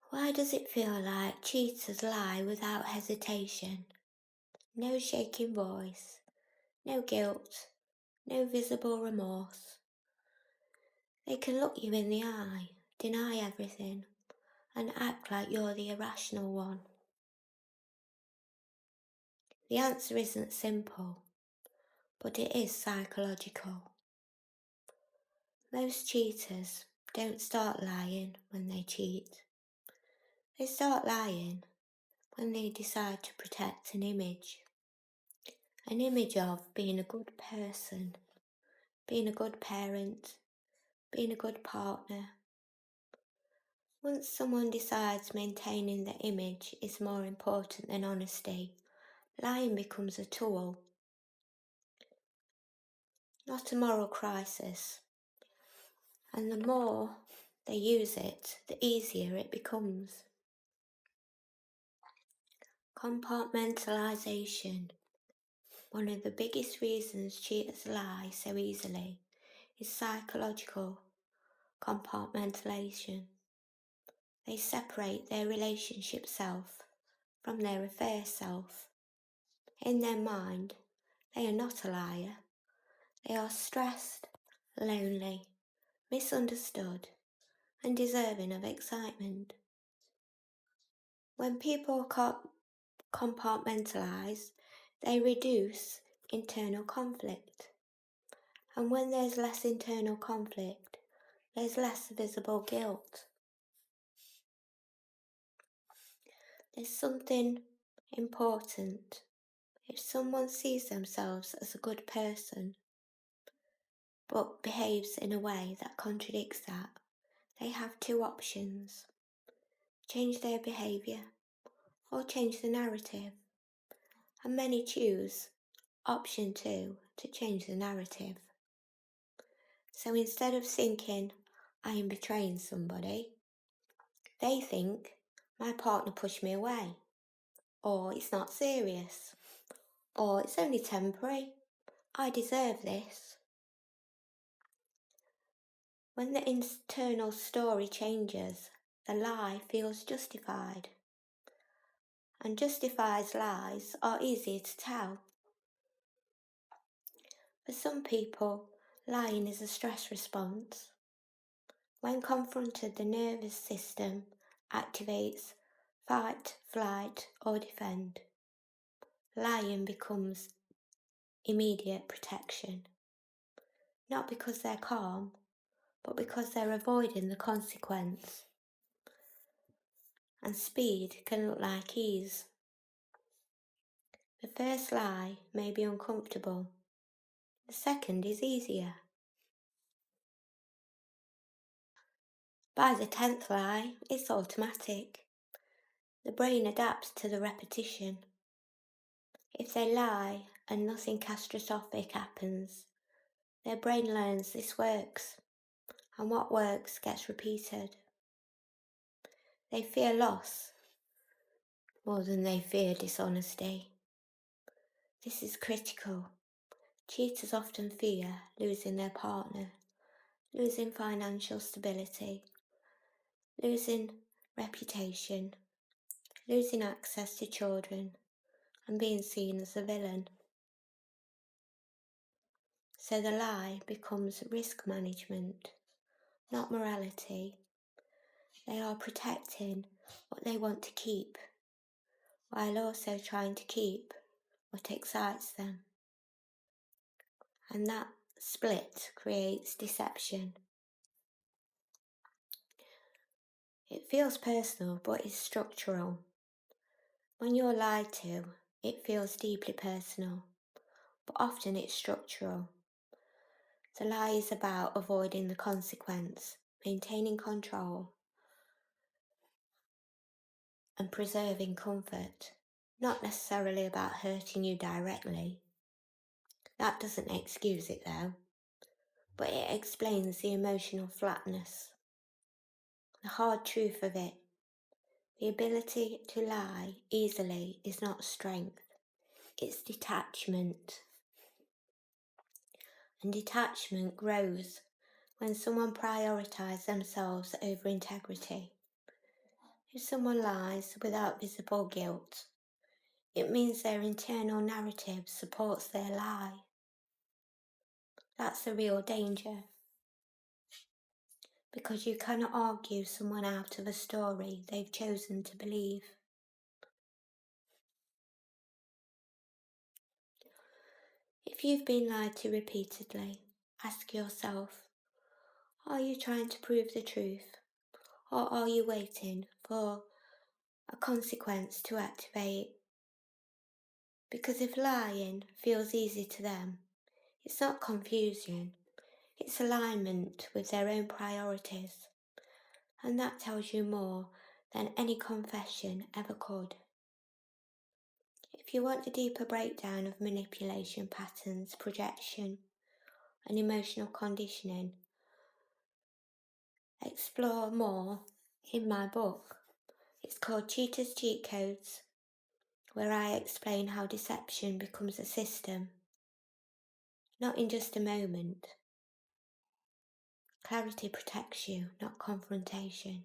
Why does it feel like cheaters lie without hesitation? No shaking voice, no guilt, no visible remorse. They can look you in the eye, deny everything, and act like you're the irrational one. The answer isn't simple, but it is psychological. Most cheaters don't start lying when they cheat. They start lying when they decide to protect an image of being a good person, being a good parent, being a good partner. Once someone decides maintaining their image is more important than honesty, lying becomes a tool, not a moral crisis. And the more they use it, the easier it becomes. Compartmentalisation. One of the biggest reasons cheaters lie so easily is psychological compartmentalisation. They separate their relationship self from their affair self. In their mind, they are not a liar. They are stressed, lonely, misunderstood, and deserving of excitement. When people compartmentalise, they reduce internal conflict. And when there's less internal conflict, there's less visible guilt. There's something important. If someone sees themselves as a good person, but behaves in a way that contradicts that, they have two options: change their behaviour or change the narrative. And many choose option 2, to change the narrative. So instead of thinking, I am betraying somebody, they think, my partner pushed me away, or it's not serious, or it's only temporary, I deserve this. When the internal story changes, the lie feels justified. And justified lies are easier to tell. For some people, lying is a stress response. When confronted, the nervous system activates fight, flight, or defend. Lying becomes immediate protection. Not because they're calm, but because they're avoiding the consequence. And speed can look like ease. The first lie may be uncomfortable. The second is easier. By the 10th lie, it's automatic. The brain adapts to the repetition. If they lie and nothing catastrophic happens, their brain learns this works, and what works gets repeated. They fear loss more than they fear dishonesty. This is critical. Cheaters often fear losing their partner, losing financial stability, losing reputation, losing access to children, and being seen as a villain. So the lie becomes risk management, not morality. They are protecting what they want to keep, while also trying to keep what excites them. And that split creates deception. It feels personal, but it's structural. When you're lied to, it feels deeply personal, but often it's structural. The lie is about avoiding the consequence, maintaining control, and preserving comfort, not necessarily about hurting you directly. That doesn't excuse it though, but it explains the emotional flatness. The hard truth of it: the ability to lie easily is not strength, it's detachment. And detachment grows when someone prioritises themselves over integrity. If someone lies without visible guilt, it means their internal narrative supports their lie. That's the real danger, because you cannot argue someone out of a story they've chosen to believe. If you've been lied to repeatedly, ask yourself, are you trying to prove the truth, or are you waiting for a consequence to activate? Because if lying feels easy to them, it's not confusion, it's alignment with their own priorities, and that tells you more than any confession ever could. If you want a deeper breakdown of manipulation patterns, projection, and emotional conditioning, explore more in my book. It's called Cheaters Cheat Codes, where I explain how deception becomes a system, not in just a moment. Clarity protects you, not confrontation.